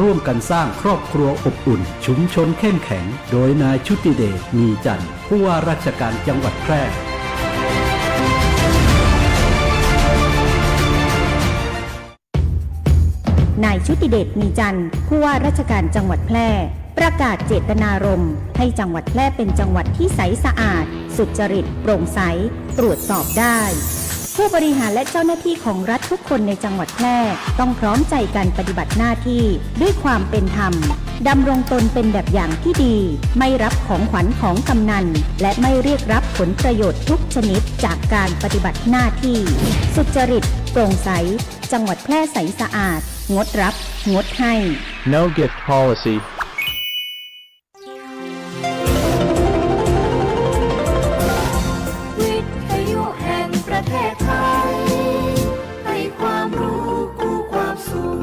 ร่วมกันสร้างครอบครัวอบอุ่นชุมชนเข้มแข็งโดยนายชุติเดชมีจันทร์ผู้ว่าราชการจังหวัดแพร่นายชุติเดชมีจันทร์ผู้ว่าราชการจังหวัดแพร่ประกาศเจตนารมณ์ให้จังหวัดแพร่เป็นจังหวัดที่ใสสะอาดสุจริตโปร่งใสตรวจสอบได้ผู้บริหารและเจ้าหน้าที่ของรัฐทุกคนในจังหวัดแพร่ต้องพร้อมใจกันปฏิบัติหน้าที่ด้วยความเป็นธรรมดำรงตนเป็นแบบอย่างที่ดีไม่รับของขวัญของกำนันและไม่เรียกรับผลประโยชน์ทุกชนิดจากการปฏิบัติหน้าที่สุจริตโปร่งใสจังหวัดแพร่ใสสะอาดงดรับงดให้ No gift policyวิทยุแห่งประเทศไทยให้ความรู้คู่ความสุข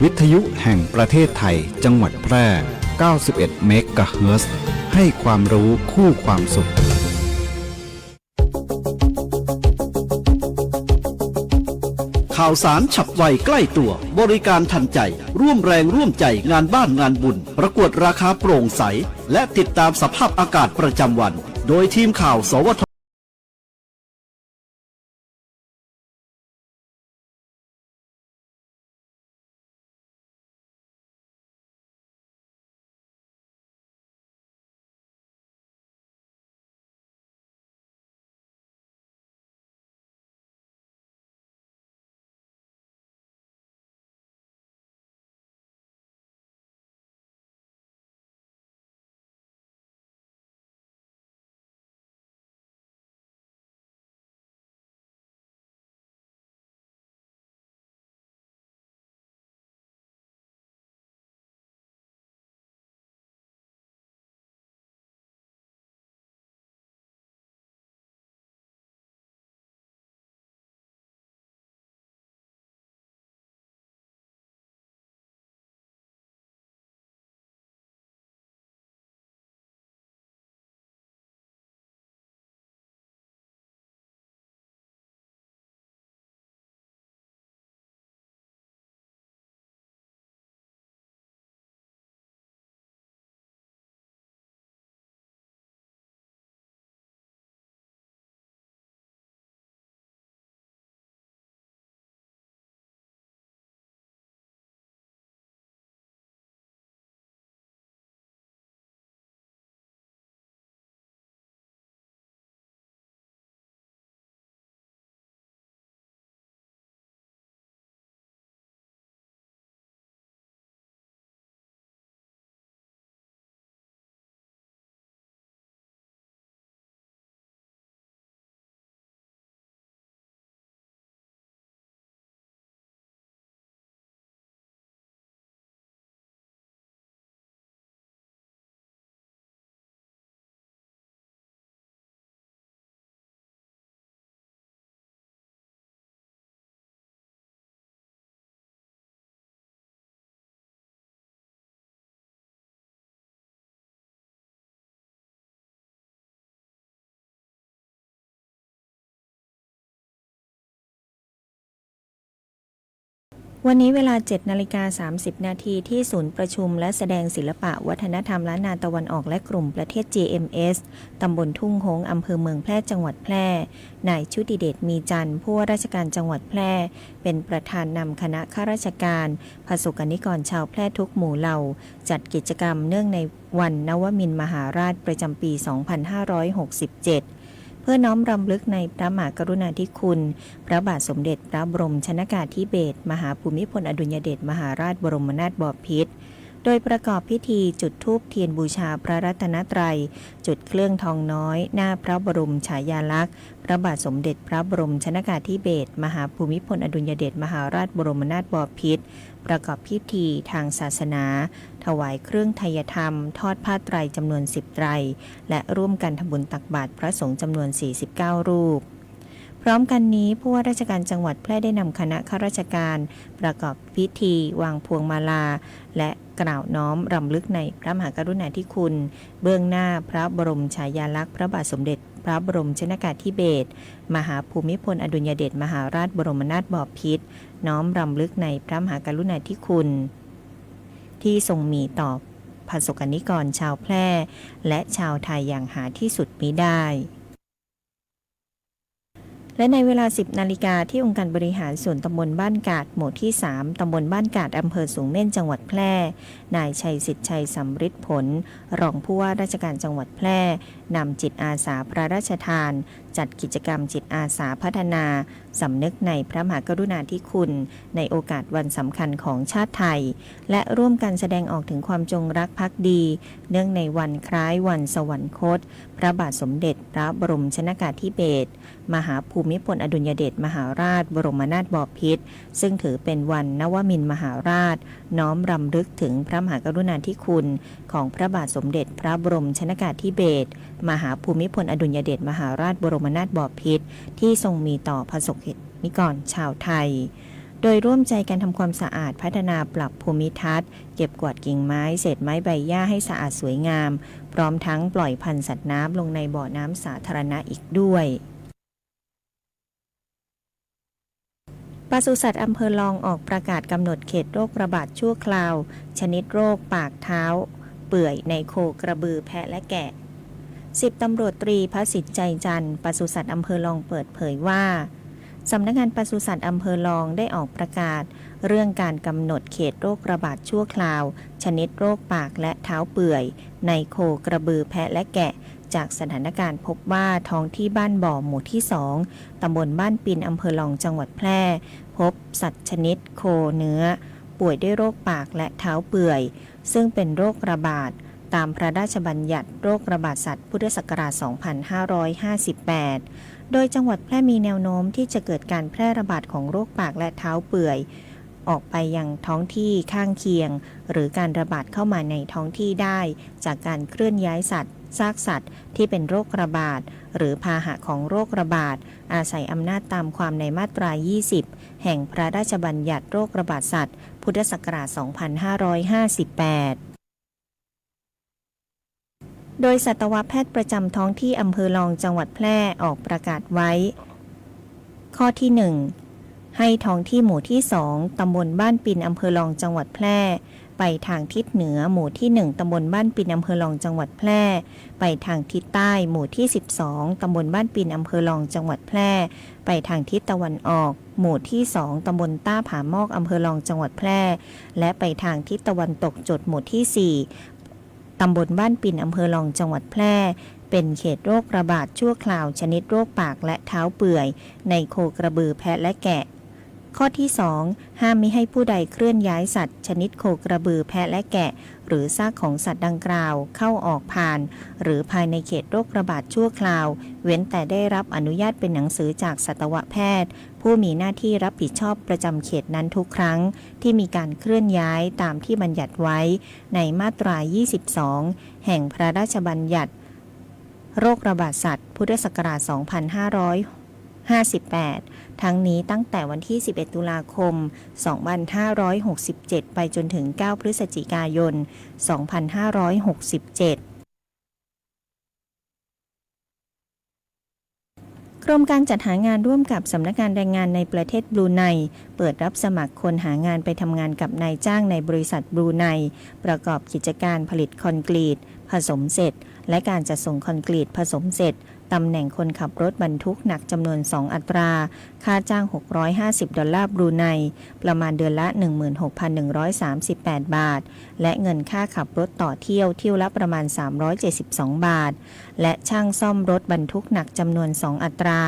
วิทยุแห่งประเทศไทยจังหวัดแพร่ 91 เมกะเฮิรตซ์ให้ความรู้คู่ความสุขข่าวสารฉับไวใกล้ตัวบริการทันใจร่วมแรงร่วมใจงานบ้านงานบุญประกวดราคาโปร่งใสและติดตามสภาพอากาศประจำวันโดยทีมข่าวสวทวันนี้เวลา 7:30 นาทีที่ศูนย์ประชุมและแสดงศิลปะวัฒนธรรมล้านนาตะวันออกและกลุ่มประเทศ GMS ตำบลทุ่งหงส์อำเภอเมืองแพร่จังหวัดแพร่นายชุติเดชมีจันทร์ผู้ว่าราชการจังหวัดแพร่เป็นประธานนำคณะข้าราชการพระสงฆ์นิกรชาวแพร่ทุกหมู่เหล่าจัดกิจกรรมเนื่องในวันนวมินทร์มหาราชประจำปี 2567เพื่อน้อมรำลึกในพระมหากรุณาธิคุณพระบาทสมเด็จพระบรมชนกาธิเบศรมหาภูมิพลอดุลยเดชมหาราชบรมนาถบพิตรโดยประกอบพิธีจุดธูปเทียนบูชาพระรัตนตรัยจุดเครื่องทองน้อยหน้าพระบรมฉายาลักษณ์พระบาทสมเด็จพระบรมชนกาธิเบศรมหาภูมิพลอดุลยเดชมหาราชบรมนาถบพิตรประกอบพิธีทางศาสนาถวายเครื่องไทยธรรมทอดผ้าไตรจำนวน10ไตรและร่วมกันทำบุญตักบาตรพระสงฆ์จำนวน49รูปพร้อมกันนี้ผู้ว่าราชการจังหวัดแพร่ได้นำคณะข้าราชการประกอบพิธีวางพวงมาลาและกล่าวน้อมรำลึกในพระมหากรุณาธิคุณเบื้องหน้าพระบรมฉายาลักษณ์พระบาทสมเด็จ พระบรมชนกาธิเบศรมหาภูมิพลอดุลยเดชมหาราชบรมนาถบพิตรน้อมรำลึกในพระมหากรุณาธิคุณที่ทรงมีต่อประสบนิกรชาวแพร่และชาวไทยอย่างหาที่สุดมิได้และในเวลา 10 นาฬิกาที่องค์การบริหารส่วนตำบลบ้านกาดหมู่ที่ 3 ตำบลบ้านกาดอำเภอสูงเม่นจังหวัดแพร่นายชัยสิทธิ์ชัยสำริดผลรองผู้ว่าราชการจังหวัดแพร่นำจิตอาสาพระราชทานจัดกิจกรรมจิตอาสาพัฒนาสำนึกในพระมหากรุณาธิคุณในโอกาสวันสำคัญของชาติไทยและร่วมกันแสดงออกถึงความจงรักภักดีเนื่องในวันคล้ายวันสวรรคตพระบาทสมเด็จพระบรมชนกาธิเบศรมหาภูมิพลอดุลยเดชมหาราชบรมนาถบพิตรซึ่งถือเป็นวันนวมินทร์มหาราชน้อมรำลึกถึงพระมหากรุณาธิคุณของพระบาทสมเด็จพระบรมชนกาธิเบศรมหาภูมิพลอดุลยเดชมหาราชบรมนาถบพิตรที่ทรงมีต่อประสบนิกรชาวไทยโดยร่วมใจกันทำความสะอาดพัฒนาปรับภูมิทัศน์เก็บกวาดกิ่งไม้เศษไม้ใบหญ้าให้สะอาดสวยงามพร้อมทั้งปล่อยพันธุ์สัตว์น้ำลงในบ่อน้ำสาธารณะอีกด้วยปศุสัตว์อำเภอลองออกประกาศกำหนดเขตโรคระบาดชั่วคราวชนิดโรคปากเท้าเปื่อยในโคกระบือแพะและแกะ10 ตำรวจตรีพระสิทธิ์ใจจันทร์ปศุสัตว์อำเภอลองเปิดเผยว่าสำนักงานปศุสัตว์อำเภอลองได้ออกประกาศเรื่องการกำหนดเขตโรคระบาดชั่วคราวชนิดโรคปากและเท้าเปื่อยในโคกระบือแพะและแกะจากสถานการณ์พบว่าท้องที่บ้านบ่อหมู่ที่ 2 ตำบลบ้านปินอำเภอลองจังหวัดแพร่พบสัตว์ชนิดโคเนื้อป่วยด้วยโรคปากและเท้าเปื่อยซึ่งเป็นโรคระบาดตามพระราชบัญญัติโรคระบาดสัตว์พุทธศักราช 2558 โดยจังหวัดแพร่มีแนวโน้มที่จะเกิดการแพร่ระบาดของโรคปากและเท้าเปื่อยออกไปยังท้องที่ข้างเคียงหรือการระบาดเข้ามาในท้องที่ได้จากการเคลื่อนย้ายสัตว์ซากสัตว์ที่เป็นโรคระบาดหรือพาหะของโรคระบาดอาศัยอำนาจตามความในมาตรา 20 แห่งพระราชบัญญัติโรคระบาดสัตว์พุทธศักราช 2558 โดยสัตวแพทย์ประจำท้องที่อำเภอลองจังหวัดแพร่ออกประกาศไว้ข้อที่ 1 ให้ท้องที่หมู่ที่ 2 ตำบลบ้านปินอำเภอลองจังหวัดแพร่ไปทางทิศเหนือหมู่ที่ 1 ตำบลบ้านปินอำเภอลองจังหวัดแพร่ไปทางทิศใต้หมู่ที่ 12 ตำบลบ้านปินอำเภอลองจังหวัดแพร่ไปทางทิศตะวันออกหมู่ที่ 2 ตำบลต้าผามอกอำเภอลองจังหวัดแพร่และไปทางทิศตะวันตกจดหมู่ที่ 4 ตำบลบ้านปินอำเภอลองจังหวัดแพร่เป็นเขตโรคระบาดชั่วคราวชนิดโรคปากและเท้าเปื่อยในโคกระบือแพะและแกะข้อที่ 2 ห้ามมิให้ผู้ใดเคลื่อนย้ายสัตว์ชนิดโคกระบือแพะและแกะหรือซากของสัตว์ดังกล่าวเข้าออกผ่านหรือภายในเขตโรคระบาดชั่วคราวเว้นแต่ได้รับอนุญาตเป็นหนังสือจากสัตวแพทย์ผู้มีหน้าที่รับผิดชอบประจำเขตนั้นทุกครั้งที่มีการเคลื่อนย้ายตามที่บัญญัติไว้ในมาตรา 22 แห่งพระราชบัญญัติโรคระบาดสัตว์พุทธศักราช 2558 ทั้งนี้ตั้งแต่วันที่ 11 ตุลาคม 2567 ไปจนถึง 9 พฤศจิกายน 2567 กรมการจัดหางานร่วมกับสำนักงานแรงงานในประเทศบรูไนเปิดรับสมัครคนหางานไปทำงานกับนายจ้างในบริษัทบรูไนประกอบกิจการผลิตคอนกรีตผสมเสร็จและการจัดส่งคอนกรีตผสมเสร็จตำแหน่งคนขับรถบรรทุกหนักจำนวน 2 อัตราค่าจ้าง$650บรูไนประมาณเดือนละ 16,138 บาทและเงินค่าขับรถต่อเที่ยวละประมาณ372 บาทและช่างซ่อมรถบรรทุกหนักจำนวน 2 อัตรา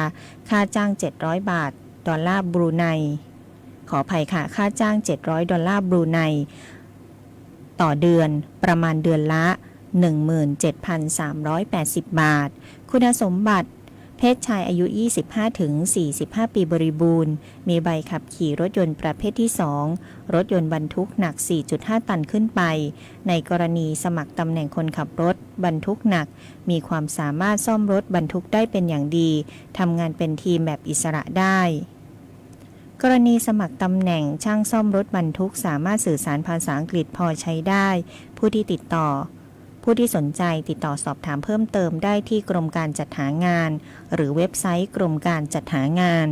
ค่าจ้าง$700ดอลลาร์บรูไนขออภัยค่ะค่าจ้าง$700บรูไนต่อเดือนประมาณเดือนละ 17,380 บาทคุณสมบัติเพศชายอายุ 25-45 ปีบริบูรณ์มีใบขับขี่รถยนต์ประเภทที่ 2 รถยนต์บรรทุกหนัก 4.5 ตันขึ้นไปในกรณีสมัครตำแหน่งคนขับรถบรรทุกหนักมีความสามารถซ่อมรถบรรทุกได้เป็นอย่างดีทำงานเป็นทีมแบบอิสระได้กรณีสมัครตำแหน่งช่างซ่อมรถบรรทุกสามารถสื่อสารภาษาอังกฤษพอใช้ได้ผู้ที่ติดต่อ ผู้ที่สนใจติดต่อสอบถามเพิ่มเติมได้ที่กรมการจัดหางานหรือเว็บไซต์กรมการจัดหางาน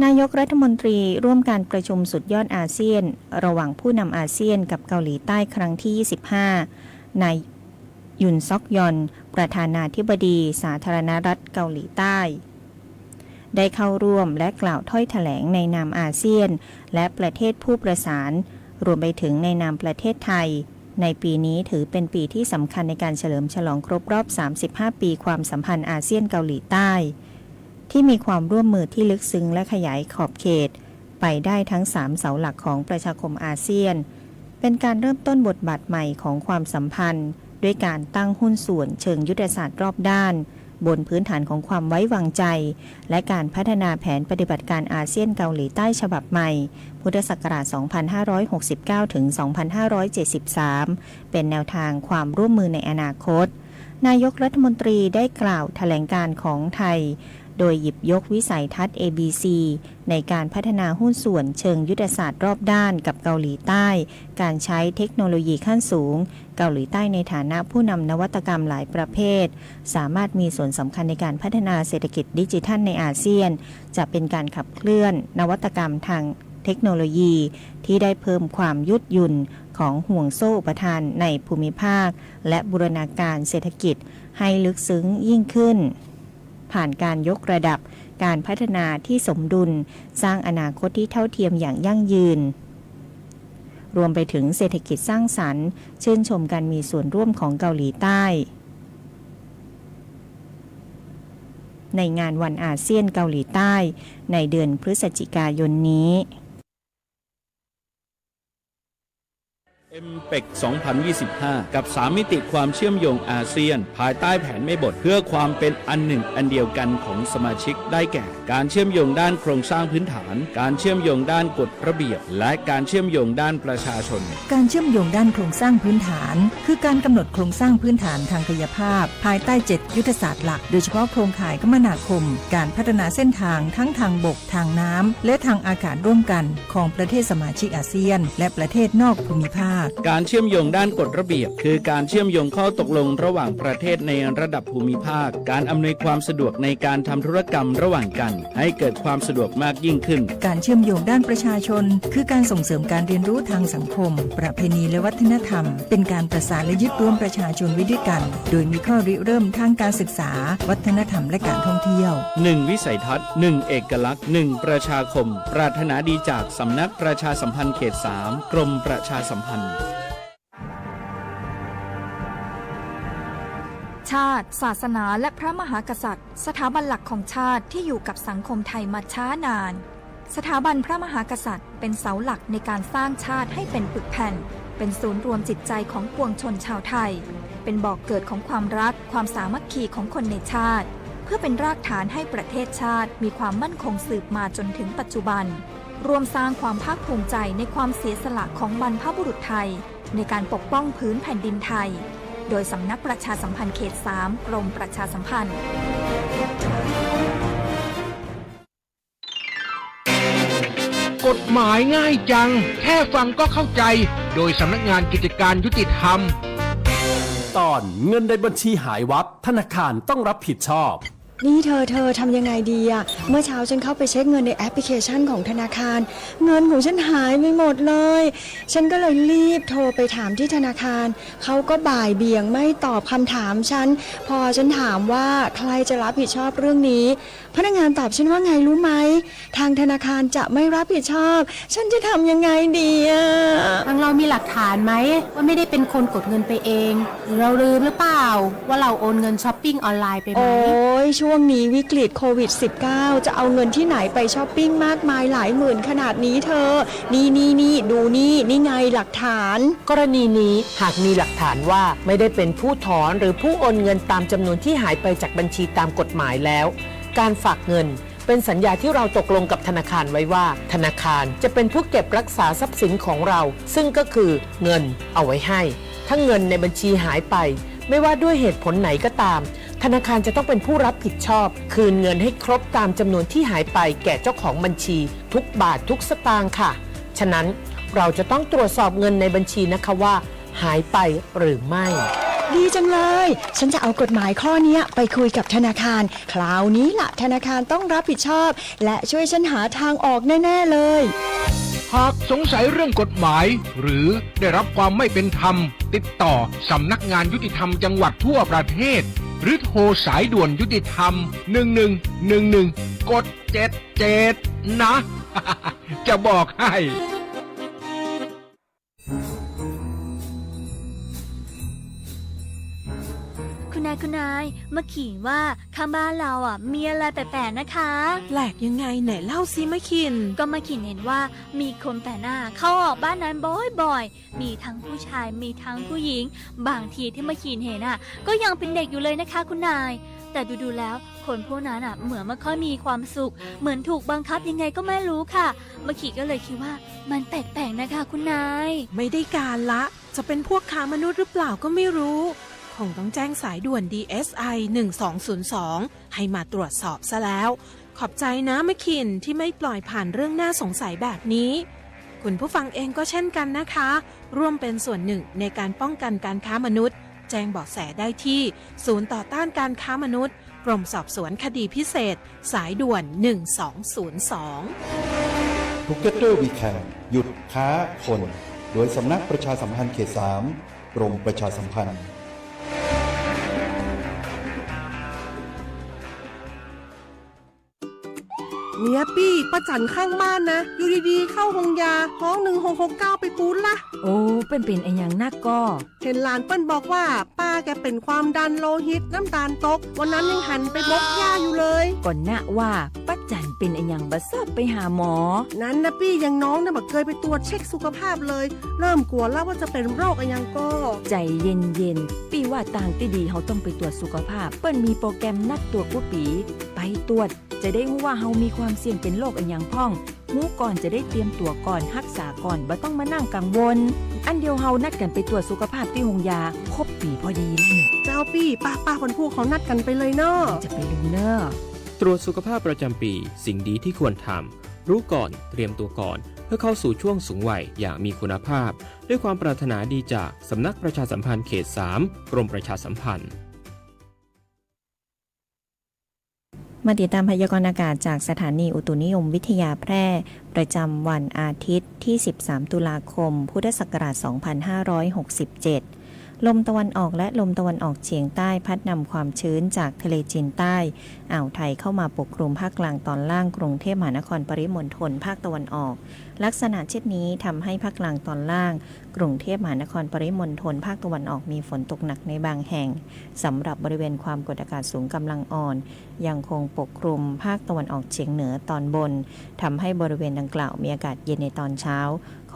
นายกรัฐมนตรีร่วมการประชุมสุดยอดอาเซียนระหว่างผู้นำอาเซียนกับเกาหลีใต้ครั้งที่ 25 นายยุนซอกยอนประธานาธิบดีสาธารณรัฐเกาหลีใต้ได้เข้าร่วมและกล่าวถ้อยแถลงในนามอาเซียนและประเทศผู้ประสานรวมไปถึงในนามประเทศไทยในปีนี้ถือเป็นปีที่สำคัญในการเฉลิมฉลองครบรอบ 35 ปีความสัมพันธ์อาเซียนเกาหลีใต้ที่มีความร่วมมือที่ลึกซึ้งและขยายขอบเขตไปได้ทั้ง3เสาหลักของประชาคมอาเซียนเป็นการเริ่มต้นบทบาทใหม่ของความสัมพันธ์ด้วยการตั้งหุ้นส่วนเชิงยุทธศาสตร์รอบด้านบนพื้นฐานของความไว้วางใจและการพัฒนาแผนปฏิบัติการอาเซียนเกาหลีใต้ฉบับใหม่พุทธศักราช 2569 ถึง 2573 เป็นแนวทางความร่วมมือในอนาคตนายกรัฐมนตรีได้กล่าวแถลงการของไทยโดยหยิบยกวิสัยทัศน์ ABC ในการพัฒนาหุ้นส่วนเชิงยุทธศาสตร์รอบด้านกับเกาหลีใต้การใช้เทคโนโลยีขั้นสูงเกาหลีใต้ในฐานะผู้นำนวัตกรรมหลายประเภทสามารถมีส่วนสำคัญในการพัฒนาเศรษฐกิจดิจิทัลในอาเซียนจะเป็นการขับเคลื่อนนวัตกรรมทางเทคโนโลยีที่ได้เพิ่มความยืดหยุ่นของห่วงโซ่อุปทานในภูมิภาคและบูรณาการเศรษฐกิจให้ลึกซึ้งยิ่งขึ้นผ่านการยกระดับการพัฒนาที่สมดุลสร้างอนาคตที่เท่าเทียมอย่างยั่งยืนรวมไปถึงเศรษฐกิจสร้างสรรค์ชื่นชมการมีส่วนร่วมของเกาหลีใต้ในงานวันอาเซียนเกาหลีใต้ในเดือนพฤศจิกายนนี้MPEC 2025 กับ3มิติความเชื่อมโยงอาเซียนภายใต้แผนแม่บทเพื่อความเป็นอันหนึ่งอันเดียวกันของสมาชิกได้แก่การเชื่อมโยงด้านโครงสร้างพื้นฐานการเชื่อมโยงด้านกฎระเบียบและการเชื่อมโยงด้านประชาชนการเชื่อมโยงด้านโครงสร้างพื้นฐานคือการกำหนดโครงสร้างพื้นฐานทางกายภาพภายใต้7ยุทธศาสตร์หลักโดยเฉพาะโครงข่ายคมนาคมการพัฒนาเส้นทางทั้งทางบกทางน้ำและทางอากาศร่วมกันของประเทศสมาชิกอาเซียนและประเทศนอกภูมิภาคการเชื่อมโยงด้านกฎระเบียบคือการเชื่อมโยงข้อตกลงระหว่างประเทศในระดับภูมิภาคการอำนวยความสะดวกในการทำธุรกรรมระหว่างกันให้เกิดความสะดวกมากยิ่งขึ้นการเชื่อมโยงด้านประชาชนคือการส่งเสริมการเรียนรู้ทางสังคมประเพณีและวัฒนธรรมเป็นการประสานและยึดรวมประชาชนไว้ด้วยกันโดยมีข้อริเริ่มทางการศึกษาวัฒนธรรมและการท่องเที่ยว1วิสัยทัศน์1เอกลักษณ์1ประชาคมปรารถนาดีจากสำนักประชาสัมพันธ์เขต3กรมประชาสัมพันธ์ชาติศาสนาและพระมหากษัตริย์สถาบันหลักของชาติที่อยู่กับสังคมไทยมาช้านานสถาบันพระมหากษัตริย์เป็นเสาหลักในการสร้างชาติให้เป็นปึกแผ่นเป็นศูนย์รวมจิตใจของปวงชนชาวไทยเป็นบ่อกเกิดของความรักความสามัคคีของคนในชาติเพื่อเป็นรากฐานให้ประเทศชาติมีความมั่นคงสืบมาจนถึงปัจจุบันรวมสร้างความภาคภูมิใจในความเสียสละของบรรพบุรุษไทยในการปกป้องพื้นแผ่นดินไทยโดยสำนักประชาสัมพันธ์เขต3กรมประชาสัมพันธ์กฎหมายง่ายจังแค่ฟังก็เข้าใจโดยสำนักงานกิจการยุติธรรมตอนเงินในบัญชีหายวับธนาคารต้องรับผิดชอบนี่เธอทำยังไงดีอะเมื่อเช้าฉันเข้าไปเช็คเงินในแอปพลิเคชันของธนาคารเงินของฉันหายไปหมดเลยฉันก็เลยรีบโทรไปถามที่ธนาคารเขาก็บ่ายเบี่ยงไม่ตอบคำถามฉันพอฉันถามว่าใครจะรับผิดชอบเรื่องนี้พนักงานตอบฉันว่าไงรู้ไหมทางธนาคารจะไม่รับผิดชอบฉันจะทำยังไงดีอะทางเรามีหลักฐานไหมว่าไม่ได้เป็นคนกดเงินไปเองหรือเราลืมหรือเปล่าว่าเราโอนเงินช้อปปิ้งออนไลน์ไปไหมช่วงนี้วิกฤตโควิด -19 จะเอาเงินที่ไหนไปช้อปปิ้งมากมายหลายหมื่นขนาดนี้เธอนี่ดูนี่ไงหลักฐานกรณีนี้หากมีหลักฐานว่าไม่ได้เป็นผู้ถอนหรือผู้โอนเงินตามจำนวนที่หายไปจากบัญชีตามกฎหมายแล้วการฝากเงินเป็นสัญญาที่เราตกลงกับธนาคารไว้ว่าธนาคารจะเป็นผู้เก็บรักษาทรัพย์สินของเราซึ่งก็คือเงินเอาไว้ให้ถ้าเงินในบัญชีหายไปไม่ว่าด้วยเหตุผลไหนก็ตามธนาคารจะต้องเป็นผู้รับผิดชอบคืนเงินให้ครบตามจำนวนที่หายไปแก่เจ้าของบัญชีทุกบาททุกสตางค์ค่ะฉะนั้น เราจะต้องตรวจสอบเงินในบัญชีนะคะว่าหายไปหรือไม่ ดีจังเลย ฉันจะเอากฎหมายข้อนี้ไปคุยกับธนาคารคราวนี้ล่ะธนาคารต้องรับผิดชอบและช่วยฉันหาทางออกแน่ๆเลย หากสงสัยเรื่องกฎหมาย หรือได้รับความไม่เป็นธรรม ติดต่อสำนักงานยุติธรรมจังหวัดทั่วประเทศ หรือโทรสายด่วนยุติธรรม 1111 กด 77 นะ จะบอกให้ คุณนายมาขินว่าข้างบ้านเรามีอะไรแปลกๆนะคะแปลกยังไงไหนเล่าซิมาขินก็มาขินเห็นว่ามีคนแปลกหน้าเข้าออกบ้านนั้นบ่อยๆมีทั้งผู้ชายมีทั้งผู้หญิงบางทีที่มาขินเห็นก็ยังเป็นเด็กอยู่เลยนะคะคุณนายแต่ดูๆแล้วคนพวกนั้นเหมือนไม่ค่อยมีความสุขเหมือนถูกบังคับยังไงก็ไม่รู้ค่ะมาขินก็เลยคิดว่ามันแปลกๆนะคะคุณนายไม่ได้การละจะเป็นพวกค้ามนุษย์หรือเปล่าก็ไม่รู้คงต้องแจ้งสายด่วน DSI 1202ให้มาตรวจสอบซะแล้วขอบใจนะมะขินที่ไม่ปล่อยผ่านเรื่องน่าสงสัยแบบนี้คุณผู้ฟังเองก็เช่นกันนะคะร่วมเป็นส่วนหนึ่งในการป้องกันการค้ามนุษย์แจ้งเบาะแสได้ที่ศูนย์ต่อต้านการค้ามนุษย์กรมสอบสวนคดีพิเศษสายด่วน1202 Together We Can หยุดค้าคนโดยสำนักประชาสัมพันธ์เขต 3 กรมประชาสัมพันธ์เนี่ยปี้ป้าจันข้างบ้านนะอยู่ดีๆเข้าห้องยาห้อง1669ไปปูนละโอ้เป็นไอ้อย่างนักก็เห็นหลานเปิ้นบอกว่าป้าแกเป็นความดันโลหิตน้ำตาลตกวันนั้นยังหันไปบกยาอยู่เลยก่อนนะว่าป้าจันเป็นไอ้อย่างบัดซอบไปหาหมอนั้นนะปี้ยังน้องนะบักเคยไปตรวจเช็คสุขภาพเลยเริ่มกลัวแล้วว่าจะเป็นโรคอะไรยังก็ใจเย็นๆปี้ว่าต่างที่ดีเขาต้องไปตรวจสุขภาพเปิ้นมีโปรแกรมนัดตรวจกุปีไปตรวจจะได้รู้ว่าเฮามีความเสี่ยงเป็นโรคอะไรอย่างพ่องรู้ก่อนจะได้เตรียมตัวก่อนรักษาก่อนบ่ต้องมานั่งกังวลอันเดียวเฮานัดกันไปตรวจสุขภาพที่โรงยาครบปีพอดีแล้วเนี่ยเจ้าปี้ป้าคนพวกเขานัดกันไปเลยเนาะจะไปลืมเนาะตรวจสุขภาพประจำปีสิ่งดีที่ควรทำรู้ก่อนเตรียมตัวก่อนเพื่อเข้าสู่ช่วงสูงวัยอย่างมีคุณภาพด้วยความปรารถนาดีจากสำนักประชาสัมพันธ์เขต 3 กรมประชาสัมพันธ์มาติดตามพยากรณ์อากาศจากสถานีอุตุนิยมวิทยาแพร่ประจำวันอาทิตย์ที่13ตุลาคมพุทธศักราช2567ลมตะวันออกและลมตะวันออกเฉียงใต้พัดนำความชื้นจากทะเลจีนใต้อ่าวไทยเข้ามาปกคลุมภาคกลางตอนล่างกรุงเทพมหานครปริมณฑลภาคตะวันออกลักษณะเช่นนี้ทำให้ภาคกลางตอนล่างกรุงเทพมหานครปริมณฑลภาคตะวันออกมีฝนตกหนักในบางแห่งสำหรับบริเวณความกดอากาศสูงกำลังอ่อนยังคงปกคลุมภาคตะวันออกเฉียงเหนือตอนบนทำให้บริเวณดังกล่าวมีอากาศเย็นในตอนเช้า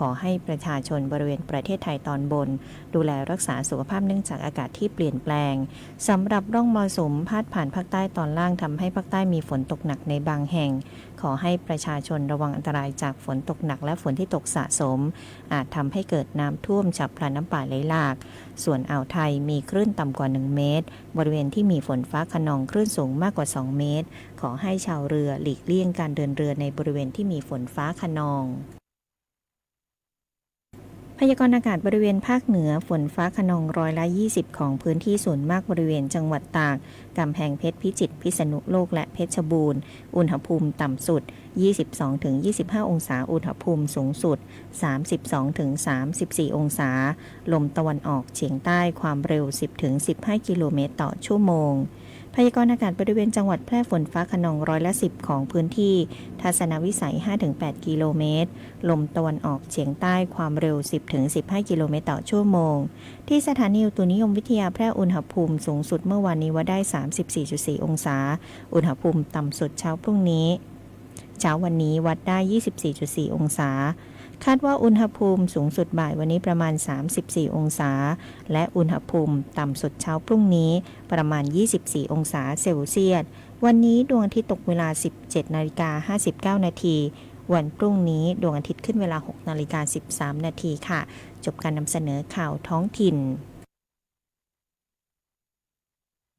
ขอให้ประชาชนบริเวณประเทศไทยตอนบนดูแลรักษาสุขภาพเนื่องจากอากาศที่เปลี่ยนแปลงสำหรับร่องมรสุมพาดผ่านภาคใต้ตอนล่างทำให้ภาคใต้มีฝนตกหนักในบางแห่งขอให้ประชาชนระวังอันตรายจากฝนตกหนักและฝนที่ตกสะสมอาจทำให้เกิดน้ำท่วมฉับพลันน้ำป่าไหลหลากส่วนอ่าวไทยมีคลื่นต่ำกว่า1เมตรบริเวณที่มีฝนฟ้าคะนองคลื่นสูงมากกว่า2เมตรขอให้ชาวเรือหลีกเลี่ยงการเดินเรือในบริเวณที่มีฝนฟ้าคะนองพยากรณ์อากาศบริเวณภาคเหนือฝนฟ้าคะนอง120ของพื้นที่ส่วนมากบริเวณจังหวัดตากกำแพงเพชรพิจิตรพิษณุโลกและเพชรบูรณ์อุณหภูมิต่ำสุด 22-25 องศาอุณหภูมิสูงสุด 32-34 องศาลมตะวันออกเฉียงใต้ความเร็ว 10-15 กิโลเมตรต่อชั่วโมงพยากรณ์อากาศบริเวณจังหวัดแพร่ฝนฟ้าคะนอง10%ของพื้นที่ทัศนวิสัย 5-8 กิโลเมตรลมตะวันออกเฉียงใต้ความเร็ว 10-15 กิโลเมตรต่อชั่วโมงที่สถานีอุตุนิยมวิทยาแพร่อุณหภูมิสูงสุดเมื่อวานนี้วัดได้ 34.4 องศาอุณหภูมิต่ำสุดเช้าพรุ่งนี้เช้าวันนี้วัดได้ 24.4 องศาคาดว่าอุณหภูมิสูงสุดบ่ายวันนี้ประมาณ34องศาและอุณหภูมิต่ำสุดเช้าพรุ่งนี้ประมาณ24องศาเซลเซียสวันนี้ดวงอาทิตย์ตกเวลา 17:59 นาทีวันพรุ่งนี้ดวงอาทิตย์ขึ้นเวลา 6:13 นาทีค่ะจบการนำเสนอข่าวท้องถิ่น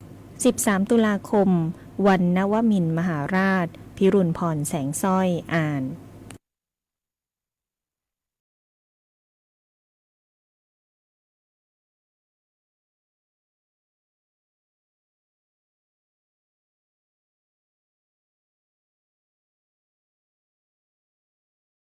13ตุลาคมวันนวมินทร์มหาราชพิรุณพรแสงสร้อยอ่าน